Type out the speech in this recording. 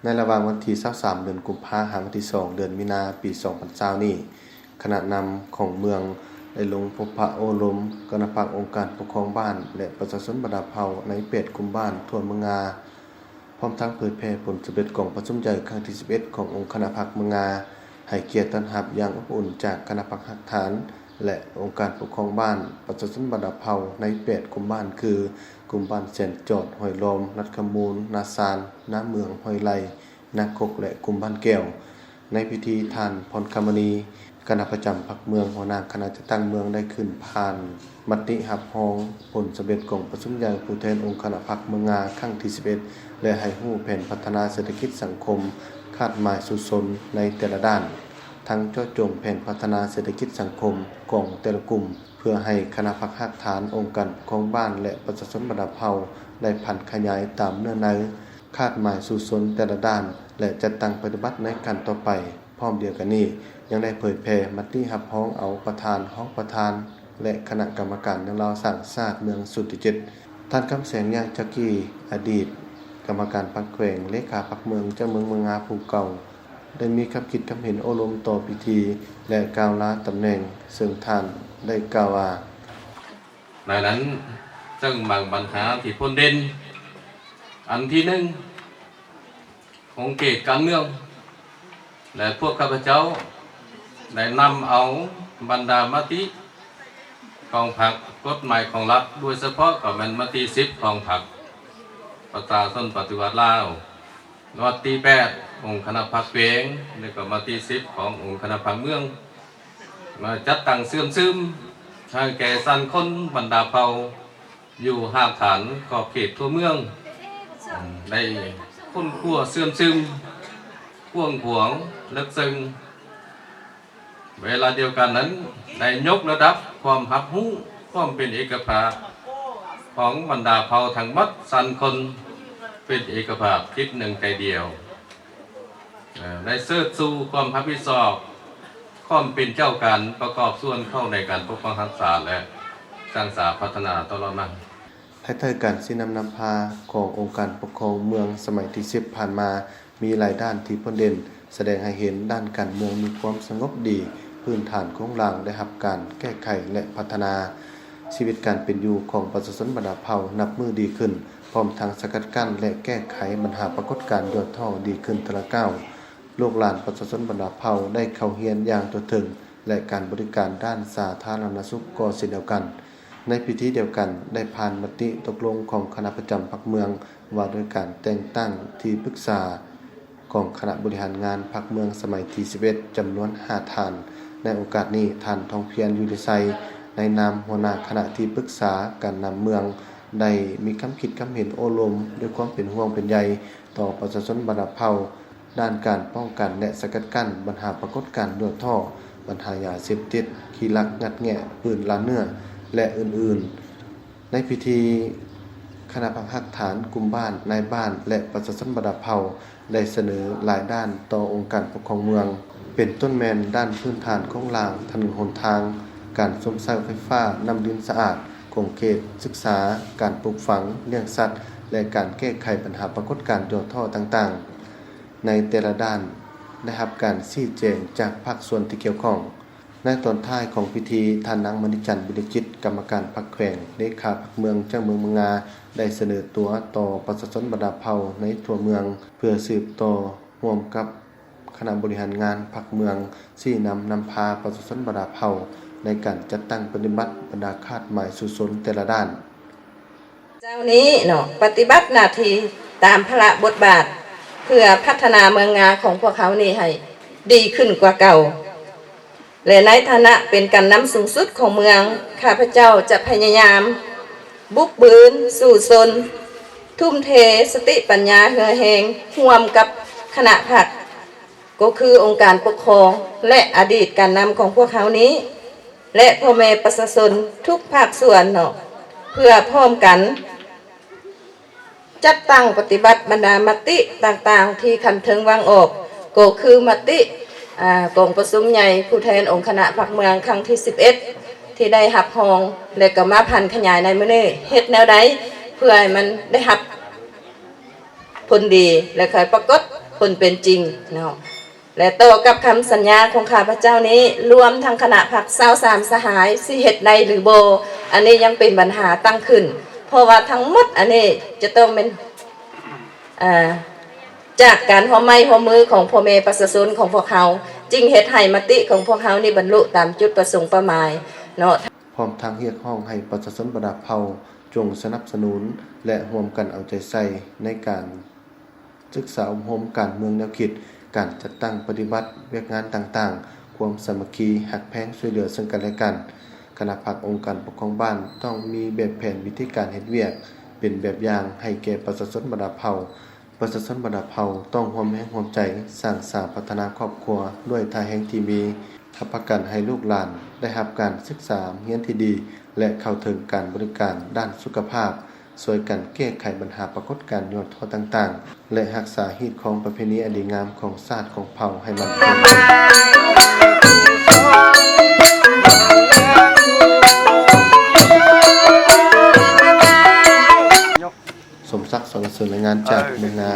ในระหว่างวันที่23เดือนกุมภาพันธ์วันที่2เดือนมีนาปี2020นี้คณะนำของเมืองได้ลงพบปะอบรมคณะภาคองค์การปกครองบ้านและประชาชนบรรดาเผ่าใน8กลุ่มบ้านทั่วเมืองงาพร้อมทั้งเผยแพร่ผลสำเร็จของประชุมใหญ่ครั้งที่11ขององค์คณะภาคเมืองงาให้เกียรติต้อนรับอย่างอบอุ่นจากคณะภาคหักฐานและองค์การปกครองบ้านประชาชนบรรดาเผ่าใน8กลุ่มบ้านคือกลุ่มบ้านแสนจอดหอยลมนัดขมูลนาซานน้าเมืองหอยไลนาคกและกลุ่มบ้านแก้วในพิธีทานพรคมณีคณะประจำพรรคเมืองหัวหน้าคณะจัดตั้งเมืองได้ขึ้นผ่านมติรับรองผลสำเร็จของประชุมใหญ่ผู้แทนองค์คณะพรรคเมืองงาครั้งที่11และให้ฮู้แผนพัฒนาเศรษฐกิจสังคมคาดหมายสู่ชนในแต่ละด้านทั้งเจาะจงแผนพัฒนาเศรษฐกิจสังคมของแต่ละกลุ่มเพื่อให้คณะพรรคหักฐานองค์การปกครองบ้านและประชาชนบรรดาเผ่าได้พันขยายตามเนื้อในคาดหมายสู่ชนแต่ละด้านและจัดตั้งปฏิบัติในการต่อไปพร้อมเดียวกันนี้ยังได้เผยแพร่มติรับรองเอาประธานห้องประธานและคณะกรรมการนำเราสร้างชาติเมืองสุทธิจิตท่านคำแสงย่างจักกี้อดีตกรรมการพรรคแขวงเลขาพรรคเมืองเจ้าเมืองเมืองงาผู้เก่าได้มีคำคิดคำเห็นอบรมต่อพิธีและกล่าวลาตำแหน่งซึ่งท่านได้กล่าวว่าในนั้นซึ่งบางปัญหาที่พ้นเด่นอันที่หนึ่งของเขตการเมืองและพวกข้าพเจ้าได้นำเอาบรรดามติของพรรคกฎหมายของรัฐโดยเฉพาะก็เป็นมติ10ของพรรคประชาชนปฏิวัติลาวมติ8องค์คณะพรรคเองและก็มติ10ขององค์คณะพรรคเมืองมาจัดตั้งเสื่อมซึมให้แก่สันคนบรรดาเผ่าอยู่ห้างฐานขอบเขตทั่วเมืองได้คุ้นคั่วเสื่อมซึมพ่วงขวงลึกซึ้งเวลาเดียวกันนั้นได้ยกระดับความหับหู้ความเป็นเอกภาพของบรรดาเผ่าทั้งหมดสันคนเป็นเอกภาพคิดหนึ่งใจเดียวได้เสิร์ชสู่ความรับผิดชอบความเป็นเจ้าการประกอบส่วนเข้าในการปกป้องรักษาและสร้างสรรค์พัฒนาตลอดมาภายใต้การสินำพาขององค์การปกครองเมืองสมัยที่10ผ่านมามีหลายด้านที่พ้นเด่นแสดงให้เห็นด้านการเมืองมีความสงบดีพื้นฐานของหลังได้รับการแก้ไขและพัฒนาชีวิตการเป็นอยู่ของประชาชนบรรดาเผ่านับมือดีขึ้นพร้อมทั้งสกัดกั้นและแก้ไขปัญหาปรากฏการณ์ยอดท่อดีขึ้นแต่ละก้าวลูกหลานประชาชนบรรดาเผ่าได้เข้าเรียนอย่างทั่วถึงและการบริการด้านสาธารณสุขก็เช่นเดียวกันในพิธีเดียวกันได้ผ่านมติตกลงของคณะประจำพรรคเมืองว่าด้วยการแต่งตั้งที่ปรึกษาของคณะบริหารงานพรรคเมืองสมัยที่11จำนวน5ท่านในโอกาสนี้ท่านทองเพียรอยู่ดีไซในนามหัวหน้าคณะที่ปรึกษาการนำเมืองได้มีคำคิดคำเห็นโอลมด้วยความเป็นห่วงเป็นใยต่อประชาชนบรรดาเผ่าด้านการป้องกันและสกัดกั้นปัญหาปรากฏการณ์รั่วท่อปัญหายาเสพติดขี้ลักงัดแงะปืนลาเนื้อและอื่นๆในพิธีคณะหักฐานกลุ่มบ้านนายบ้านและประชาชนบรรดาเผ่าได้เสนอหลายด้านต่อองค์การปกครองเมืองเป็นต้นแมนด้านพื้นฐานของรางถนนหนทางการซ่อมสร้างไฟฟ้าน้ำดินสะอาดคงเขตศึกษาการปลูกฝังเลี้ยงสัตว์และการแก้ไขปัญหาปรากฏการณ์รั่วท่อต่างๆในแต่ละด้านได้รับการชี้แจงจากภาคส่วนที่เกี่ยวข้องในตอนท้ายของพิธีท่านนางมณิจันทร์บุญจิตกรรมการพรรคแขวงเลขาพรรคเมืองเจ้าเมืองเมืองงาได้เสนอตัวต่อประชาชนบรรดาเผ่าในทั่วเมืองเพื่อสืบต่อร่วมกับคณะบริหารงานพรรคเมืองที่นำพาประชาชนบรรดาเผ่าในการจัดตั้งปฏิบัติบรรดาคาดหมายสู่ชนแต่ละด้านเจ้านี้เนาะปฏิบัติหน้าที่ตามพระบทบาทเพื่อพัฒนาเมืองงาของพวกเขานี่ให้ดีขึ้นกว่าเก่าและในฐานะเป็นการนำสูงสุดของเมืองข้าพเจ้าจะพยายามบุกบืนสู่ชนทุ่มเทสติปัญญาเหือแหงร่วมกับคณะพรรคก็คือองค์การปกครองและอดีตการนำของพวกเขานี้และพ่อแม่ประชาชนทุกภาคส่วนเนาะเพื่อพร้อมกันจัดตั้งปฏิบัติบรรดามติต่างๆที่คันเทิงวางออกก็คือมติกองประชุมใหญ่ผู้แทนองค์คณะพรรคเมืองครั้งที่11ที่ได้รับรองและก็มาพันขยายในมื้อนี้เฮ็ดแนวใดเพื่อให้มันได้รับผลดีและค่อยปรากฏ คนเป็นจริงเนาะและต่อกับคำสัญญาของข้าพเจ้านี้รวมทั้งคณะผัก23สหายสิเฮ็ดใดหรือโบอันนี้ยังเป็นปัญหาตั้งขึ้นเพราะว่าทั้งหมดอันนี้จะต้องเป็นจากการหัวไม้หัวมือของพ่อแม่ประชาชนของพวกเขาจึงเฮ็ดให้มติของพวกเขานี่บรรลุตามจุดประสงค์เป้าหมายเนาะพร้อมทั้งเรียกร้องให้ประชาชนบรรดาเผ่าจงสนับสนุนและร่วมกันเอาใจใส่ในการศึกษาอบรมการเมืองแนวคิดการจัดตั้งปฏิบัติเวียกงานต่างๆความสามัคคีหักแพงช่วยเหลือซึ่งกันและกันคณะพรรคองค์การปกครองบ้านต้องมีแบบแผนวิธีการเฮ็ดเวียกเป็นแบบอย่างให้แก่ประชาชนบรรดาเผ่าประชาชนบรรดาเผ่าต้องร่วมแรงร่วมใจสร้างสรรค์พัฒนาครอบครัวด้วยท่าแห่งที่มีรับประกันให้ลูกหลานได้รับการศึกษาเรียนที่ดีและเข้าถึงการบริการด้านสุขภาพช่วยกันแก้ไขปัญหาปรากฏการณ์ย้อนทอต่างๆและรักษาฮีตของประเพณีอันดีงามของชาติของเผ่าให้มันคงสมศักดิ์สรรเสริญรายงานจากเมืองนา